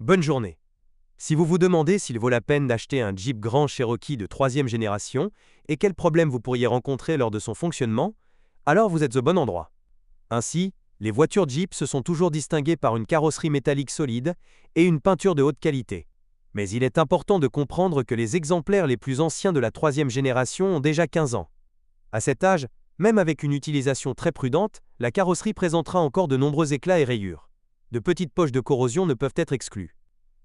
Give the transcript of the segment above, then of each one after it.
Bonne journée. Si vous vous demandez s'il vaut la peine d'acheter un Jeep Grand Cherokee de troisième génération et quels problèmes vous pourriez rencontrer lors de son fonctionnement, alors vous êtes au bon endroit. Ainsi, les voitures Jeep se sont toujours distinguées par une carrosserie métallique solide et une peinture de haute qualité. Mais il est important de comprendre que les exemplaires les plus anciens de la troisième génération ont déjà 15 ans. À cet âge, même avec une utilisation très prudente, la carrosserie présentera encore de nombreux éclats et rayures. De petites poches de corrosion ne peuvent être exclues.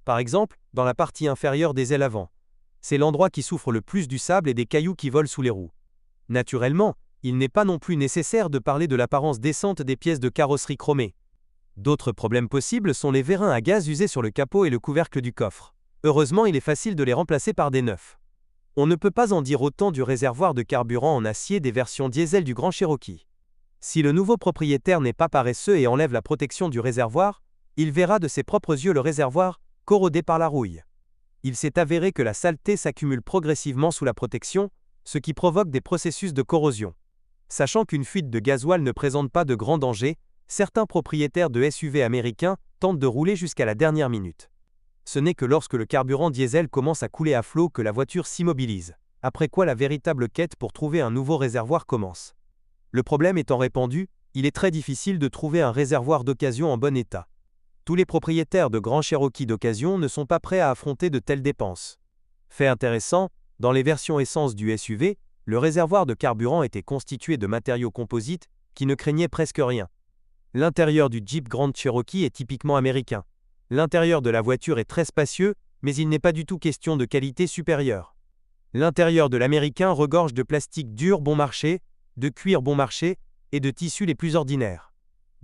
Par exemple, dans la partie inférieure des ailes avant. C'est l'endroit qui souffre le plus du sable et des cailloux qui volent sous les roues. Naturellement, il n'est pas non plus nécessaire de parler de l'apparence décente des pièces de carrosserie chromées. D'autres problèmes possibles sont les vérins à gaz usés sur le capot et le couvercle du coffre. Heureusement, il est facile de les remplacer par des neufs. On ne peut pas en dire autant du réservoir de carburant en acier des versions diesel du Grand Cherokee. Si le nouveau propriétaire n'est pas paresseux et enlève la protection du réservoir, il verra de ses propres yeux le réservoir corrodé par la rouille. Il s'est avéré que la saleté s'accumule progressivement sous la protection, ce qui provoque des processus de corrosion. Sachant qu'une fuite de gasoil ne présente pas de grand danger, certains propriétaires de SUV américains tentent de rouler jusqu'à la dernière minute. Ce n'est que lorsque le carburant diesel commence à couler à flot que la voiture s'immobilise, après quoi la véritable quête pour trouver un nouveau réservoir commence. Le problème étant répandu, il est très difficile de trouver un réservoir d'occasion en bon état. Tous les propriétaires de Grand Cherokee d'occasion ne sont pas prêts à affronter de telles dépenses. Fait intéressant, dans les versions essence du SUV, le réservoir de carburant était constitué de matériaux composites qui ne craignaient presque rien. L'intérieur du Jeep Grand Cherokee est typiquement américain. L'intérieur de la voiture est très spacieux, mais il n'est pas du tout question de qualité supérieure. L'intérieur de l'américain regorge de plastique dur bon marché, de cuir bon marché et de tissus les plus ordinaires.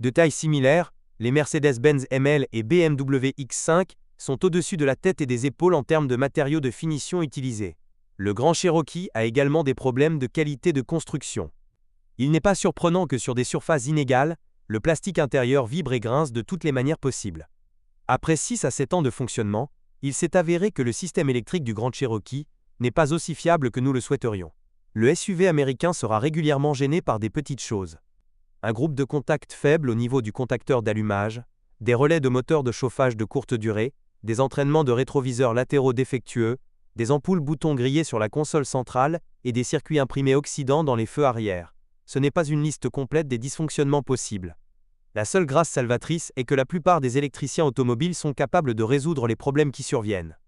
De taille similaire, les Mercedes-Benz ML et BMW X5 sont au-dessus de la tête et des épaules en termes de matériaux de finition utilisés. Le Grand Cherokee a également des problèmes de qualité de construction. Il n'est pas surprenant que sur des surfaces inégales, le plastique intérieur vibre et grince de toutes les manières possibles. Après 6 à 7 ans de fonctionnement, il s'est avéré que le système électrique du Grand Cherokee n'est pas aussi fiable que nous le souhaiterions. Le SUV américain sera régulièrement gêné par des petites choses. Un groupe de contacts faible au niveau du contacteur d'allumage, des relais de moteur de chauffage de courte durée, des entraînements de rétroviseurs latéraux défectueux, des ampoules boutons grillées sur la console centrale et des circuits imprimés oxydants dans les feux arrière. Ce n'est pas une liste complète des dysfonctionnements possibles. La seule grâce salvatrice est que la plupart des électriciens automobiles sont capables de résoudre les problèmes qui surviennent.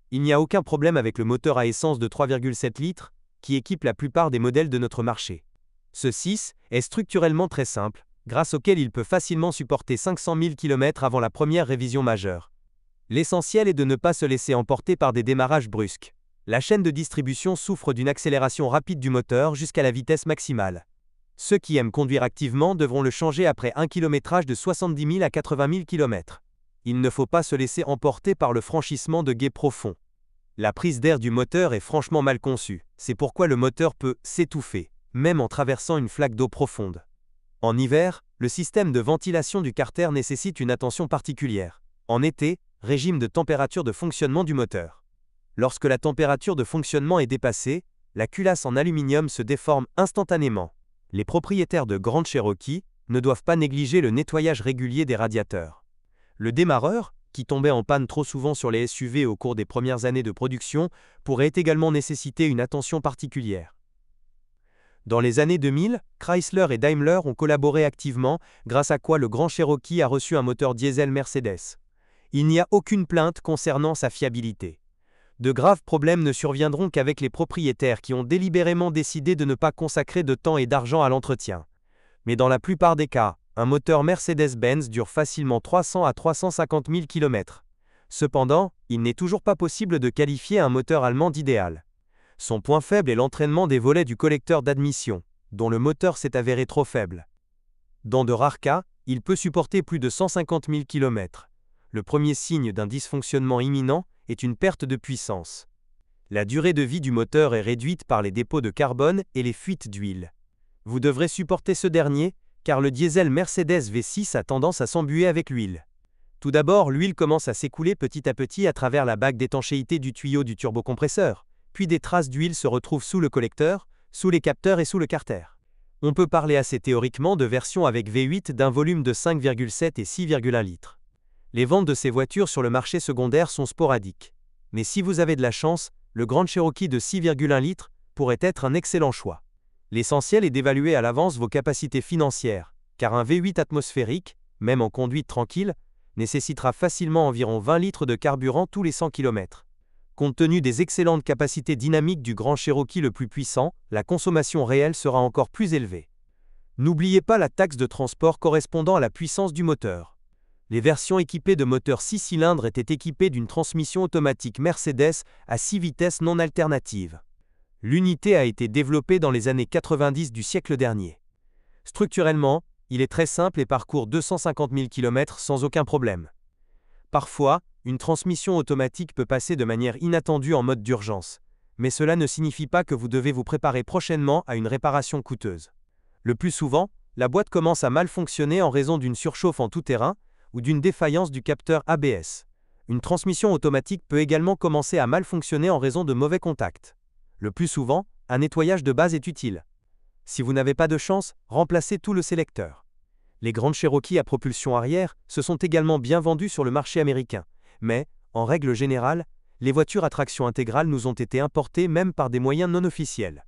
Il n'y a aucun problème avec le moteur à essence de 3,7 litres, qui équipe la plupart des modèles de notre marché. Ce 6 est structurellement très simple, grâce auquel il peut facilement supporter 500 000 km avant la première révision majeure. L'essentiel est de ne pas se laisser emporter par des démarrages brusques. La chaîne de distribution souffre d'une accélération rapide du moteur jusqu'à la vitesse maximale. Ceux qui aiment conduire activement devront le changer après un kilométrage de 70 000 à 80 000 km. Il ne faut pas se laisser emporter par le franchissement de gués profonds. La prise d'air du moteur est franchement mal conçue, c'est pourquoi le moteur peut s'étouffer, même en traversant une flaque d'eau profonde. En hiver, le système de ventilation du carter nécessite une attention particulière. En été, régime de température de fonctionnement du moteur. Lorsque la température de fonctionnement est dépassée, la culasse en aluminium se déforme instantanément. Les propriétaires de Grand Cherokee ne doivent pas négliger le nettoyage régulier des radiateurs. Le démarreur, qui tombait en panne trop souvent sur les SUV au cours des premières années de production, pourrait également nécessiter une attention particulière. Dans les années 2000, Chrysler et Daimler ont collaboré activement, grâce à quoi le Grand Cherokee a reçu un moteur diesel Mercedes. Il n'y a aucune plainte concernant sa fiabilité. De graves problèmes ne surviendront qu'avec les propriétaires qui ont délibérément décidé de ne pas consacrer de temps et d'argent à l'entretien. Mais dans la plupart des cas, un moteur Mercedes-Benz dure facilement 300 à 350 000 km. Cependant, il n'est toujours pas possible de qualifier un moteur allemand d'idéal. Son point faible est l'entraînement des volets du collecteur d'admission, dont le moteur s'est avéré trop faible. Dans de rares cas, il peut supporter plus de 150 000 km. Le premier signe d'un dysfonctionnement imminent est une perte de puissance. La durée de vie du moteur est réduite par les dépôts de carbone et les fuites d'huile. Vous devrez supporter ce dernier, car le diesel Mercedes V6 a tendance à s'embuer avec l'huile. Tout d'abord, l'huile commence à s'écouler petit à petit à travers la bague d'étanchéité du tuyau du turbocompresseur, puis des traces d'huile se retrouvent sous le collecteur, sous les capteurs et sous le carter. On peut parler assez théoriquement de versions avec V8 d'un volume de 5,7 et 6,1 litres. Les ventes de ces voitures sur le marché secondaire sont sporadiques. Mais si vous avez de la chance, le Grand Cherokee de 6,1 litres pourrait être un excellent choix. L'essentiel est d'évaluer à l'avance vos capacités financières, car un V8 atmosphérique, même en conduite tranquille, nécessitera facilement environ 20 litres de carburant tous les 100 km. Compte tenu des excellentes capacités dynamiques du Grand Cherokee le plus puissant, la consommation réelle sera encore plus élevée. N'oubliez pas la taxe de transport correspondant à la puissance du moteur. Les versions équipées de moteurs 6 cylindres étaient équipées d'une transmission automatique Mercedes à 6 vitesses non alternatives. L'unité a été développée dans les années 90 du siècle dernier. Structurellement, il est très simple et parcourt 250 000 km sans aucun problème. Parfois, une transmission automatique peut passer de manière inattendue en mode d'urgence, mais cela ne signifie pas que vous devez vous préparer prochainement à une réparation coûteuse. Le plus souvent, la boîte commence à mal fonctionner en raison d'une surchauffe en tout-terrain ou d'une défaillance du capteur ABS. Une transmission automatique peut également commencer à mal fonctionner en raison de mauvais contacts. Le plus souvent, un nettoyage de base est utile. Si vous n'avez pas de chance, remplacez tout le sélecteur. Les grandes Cherokee à propulsion arrière se sont également bien vendues sur le marché américain, mais, en règle générale, les voitures à traction intégrale nous ont été importées même par des moyens non officiels.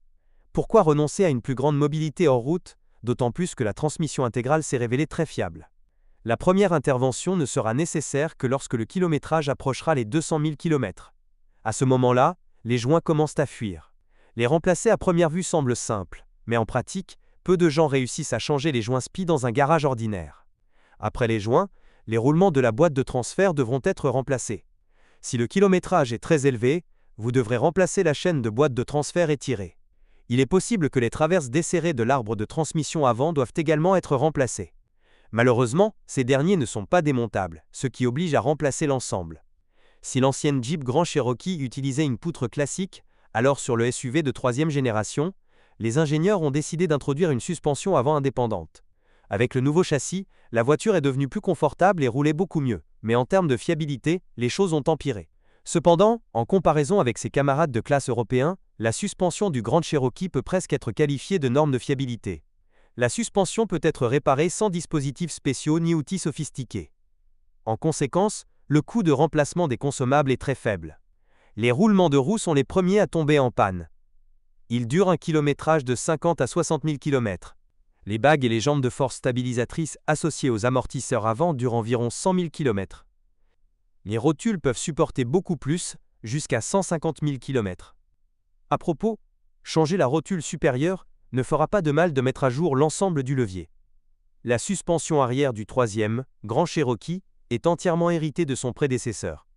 Pourquoi renoncer à une plus grande mobilité hors route, d'autant plus que la transmission intégrale s'est révélée très fiable? La première intervention ne sera nécessaire que lorsque le kilométrage approchera les 200 000 km. À ce moment-là, les joints commencent à fuir. Les remplacer à première vue semble simple, mais en pratique, peu de gens réussissent à changer les joints SPI dans un garage ordinaire. Après les joints, les roulements de la boîte de transfert devront être remplacés. Si le kilométrage est très élevé, vous devrez remplacer la chaîne de boîte de transfert étirée. Il est possible que les traverses desserrées de l'arbre de transmission avant doivent également être remplacées. Malheureusement, ces derniers ne sont pas démontables, ce qui oblige à remplacer l'ensemble. Si l'ancienne Jeep Grand Cherokee utilisait une poutre classique, alors sur le SUV de 3e génération, les ingénieurs ont décidé d'introduire une suspension avant indépendante. Avec le nouveau châssis, la voiture est devenue plus confortable et roulait beaucoup mieux, mais en termes de fiabilité, les choses ont empiré. Cependant, en comparaison avec ses camarades de classe européens, la suspension du Grand Cherokee peut presque être qualifiée de norme de fiabilité. La suspension peut être réparée sans dispositifs spéciaux ni outils sophistiqués. En conséquence, le coût de remplacement des consommables est très faible. Les roulements de roues sont les premiers à tomber en panne. Ils durent un kilométrage de 50 à 60 000 km. Les bagues et les jambes de force stabilisatrices associées aux amortisseurs avant durent environ 100 000 km. Les rotules peuvent supporter beaucoup plus, jusqu'à 150 000 km. À propos, changer la rotule supérieure ne fera pas de mal de mettre à jour l'ensemble du levier. La suspension arrière du 3e, Grand Cherokee, est entièrement héritée de son prédécesseur.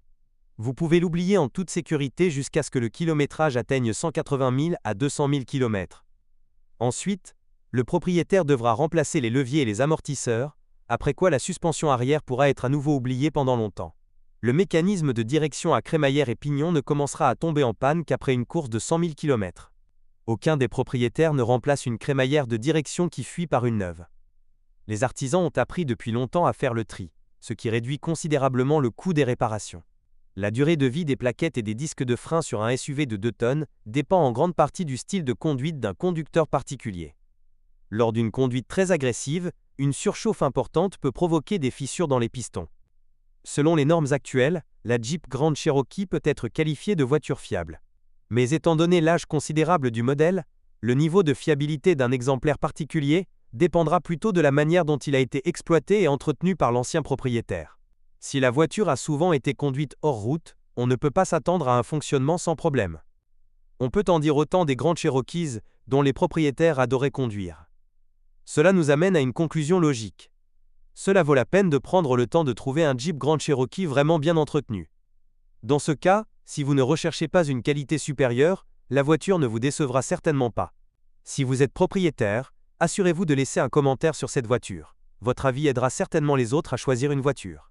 Vous pouvez l'oublier en toute sécurité jusqu'à ce que le kilométrage atteigne 180 000 à 200 000 km. Ensuite, le propriétaire devra remplacer les leviers et les amortisseurs, après quoi la suspension arrière pourra être à nouveau oubliée pendant longtemps. Le mécanisme de direction à crémaillère et pignon ne commencera à tomber en panne qu'après une course de 100 000 km. Aucun des propriétaires ne remplace une crémaillère de direction qui fuit par une neuve. Les artisans ont appris depuis longtemps à faire le tri, ce qui réduit considérablement le coût des réparations. La durée de vie des plaquettes et des disques de frein sur un SUV de 2 tonnes dépend en grande partie du style de conduite d'un conducteur particulier. Lors d'une conduite très agressive, une surchauffe importante peut provoquer des fissures dans les pistons. Selon les normes actuelles, la Jeep Grand Cherokee peut être qualifiée de voiture fiable. Mais étant donné l'âge considérable du modèle, le niveau de fiabilité d'un exemplaire particulier dépendra plutôt de la manière dont il a été exploité et entretenu par l'ancien propriétaire. Si la voiture a souvent été conduite hors route, on ne peut pas s'attendre à un fonctionnement sans problème. On peut en dire autant des Grand Cherokees dont les propriétaires adoraient conduire. Cela nous amène à une conclusion logique. Cela vaut la peine de prendre le temps de trouver un Jeep Grand Cherokee vraiment bien entretenu. Dans ce cas, si vous ne recherchez pas une qualité supérieure, la voiture ne vous décevra certainement pas. Si vous êtes propriétaire, assurez-vous de laisser un commentaire sur cette voiture. Votre avis aidera certainement les autres à choisir une voiture.